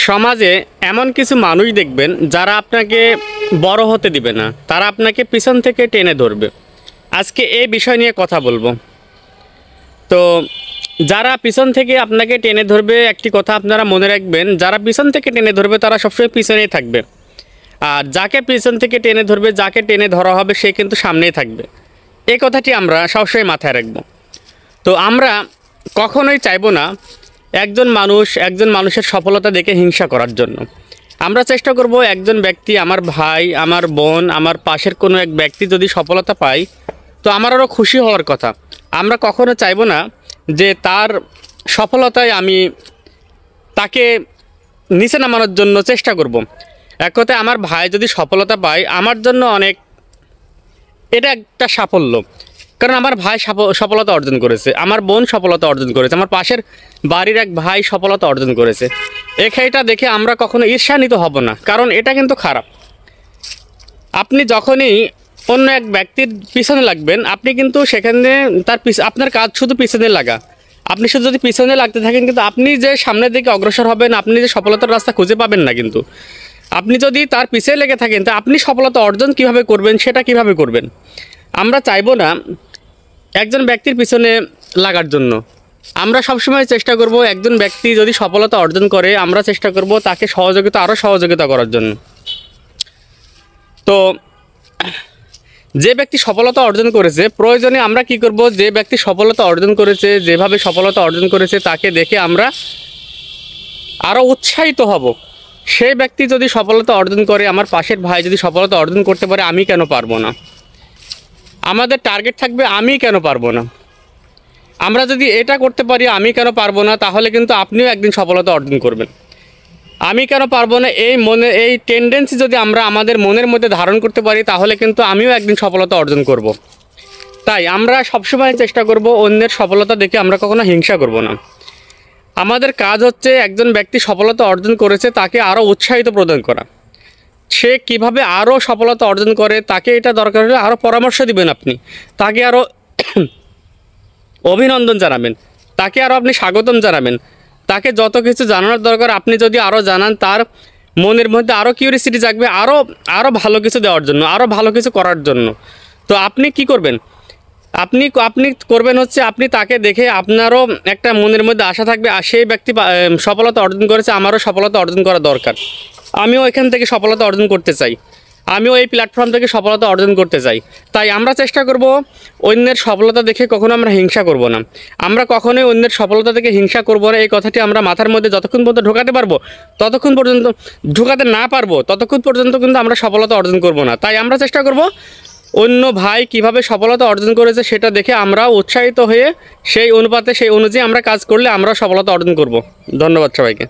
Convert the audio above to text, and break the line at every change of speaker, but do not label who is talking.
সমাজে এমন কিছু মানুষ দেখবেন যারা আপনাকে বড় হতে দিবে না, তারা আপনাকে পিছন থেকে টেনে ধরবে। আজকে এই বিষয় নিয়ে কথা বলবো। তো যারা পিছন থেকে আপনাকে টেনে ধরবে, একটি কথা আপনারা মনে রাখবেন, যারা পিছন থেকে টেনে ধরবে তারা সবসময় পিছনেই থাকবে। আর যাকে পিছন থেকে টেনে ধরবে, যাকে টেনে ধরা হবে, সে কিন্তু সামনেই থাকবে। এই কথাটি আমরা সবসময় মাথায় রাখব। তো আমরা কখনোই চাইবো না একজন মানুষের সফলতা দেখে হিংসা করার জন্য। আমরা চেষ্টা করব একজন ব্যক্তি, আমার ভাই, আমার বোন, আমার পাশের কোনো এক ব্যক্তি যদি সফলতা পায়, তো আমার আরও খুশি হওয়ার কথা। আমরা কখনো চাইবো না যে তার সফলতায় আমি তাকে নিচে নামানোর জন্য চেষ্টা করব। এক কথায় আমার ভাই যদি সফলতা পায়, আমার জন্য এটা একটা সাফল্য। কারণ আমার ভাই সফলতা অর্জন করেছে, আমার বোন সফলতা অর্জন করেছে, আমার পাশের বাড়ির এক ভাই সফলতা অর্জন করেছে। এটা দেখে আমরা কখনো ঈর্ষান্বিত হব না, কারণ এটা কিন্তু খারাপ। আপনি যখনই অন্য এক ব্যক্তির পিছনে লাগবেন, আপনি কিন্তু সেখানে আপনার কাজ শুধু পিছনে লাগা। আপনি শুধু যদি পিছনে লাগতে থাকেন, কিন্তু আপনি যে সামনের দিকে অগ্রসর হবেন, আপনি যে সফলতার রাস্তা খুঁজে পাবেন না। কিন্তু আপনি যদি তার পিছিয়ে লেগে থাকেন, তা আপনি সফলতা অর্জন কিভাবে করবেন, সেটা কিভাবে করবেন? আমরা চাইবো না একজন ব্যক্তির পিছনে লাগার জন্য। আমরা সবসময় চেষ্টা করব একজন ব্যক্তি যদি সফলতা অর্জন করে, আমরা চেষ্টা করব তাকে আরও সহযোগিতা করার জন্য। তো যে ব্যক্তি সফলতা অর্জন করেছে, প্রয়োজনে আমরা কি করব, যে ব্যক্তি সফলতা অর্জন করেছে, যেভাবে সফলতা অর্জন করেছে, তাকে দেখে আমরা আরও উৎসাহিত হব। সেই ব্যক্তি যদি সফলতা অর্জন করে, আমার পাশের ভাই যদি সফলতা অর্জন করতে পারে, আমি কেন পারবো না? আমাদের টার্গেট থাকবে আমি কেন পারবো না। আমরা যদি এটা করতে পারি, আমি কেন পারবো না, তাহলে কিন্তু আপনিও একদিন সফলতা অর্জন করবেন। আমি কেন পারবো না, এই টেন্ডেন্সি যদি আমরা আমাদের মনের মধ্যে ধারণ করতে পারি, তাহলে কিন্তু আমিও একদিন সফলতা অর্জন করব। তাই আমরা সবসময় চেষ্টা করব অন্যের সফলতা দেখে আমরা কখনো হিংসা করব না। আমাদের কাজ হচ্ছে একজন ব্যক্তি সফলতা অর্জন করেছে, তাকে আরও উৎসাহিত প্রদান করা। সে কিভাবে আরও সফলতা অর্জন করে, তাকে এটা দরকার হলে আরও পরামর্শ দিবেন আপনি, তাকে আরও অভিনন্দন জানাবেন, তাকে আরও আপনি স্বাগতম জানাবেন। তাকে যত কিছু জানানোর দরকার আপনি যদি আরও জানান, তার মনের মধ্যে আরও কিউরিয়াসিটি জাগবে, আরও ভালো কিছু দেওয়ার জন্য, আরও ভালো কিছু করার জন্য। তো আপনি কি করবেন? আপনি করবেন হচ্ছে, আপনি তাকে দেখে আপনারও একটা মনের মধ্যে আশা থাকবে, আর সেই ব্যক্তি সফলতা অর্জন করেছে, আমারও সফলতা অর্জন করা দরকার। আমিও এখান থেকে সফলতা অর্জন করতে চাই, আমিও এই প্ল্যাটফর্ম থেকে সফলতা অর্জন করতে চাই। তাই আমরা চেষ্টা করব অন্যের সফলতা দেখে কখনো আমরা হিংসা করব না। আমরা কখনোই অন্যের সফলতা দেখে হিংসা করব না। এই কথাটি আমরা মাথার মধ্যে যতক্ষণ পর্যন্ত ঢোকাতে না পারবো, ততক্ষণ পর্যন্ত কিন্তু আমরা সফলতা অর্জন করব না। তাই আমরা চেষ্টা করব অন্য ভাই কিভাবে সফলতা অর্জন করেছে সেটা দেখে আমরা উৎসাহিত হয়ে সেই অনুযায়ী আমরা কাজ করলে আমরা সফলতা অর্জন করব। ধন্যবাদ সবাইকে।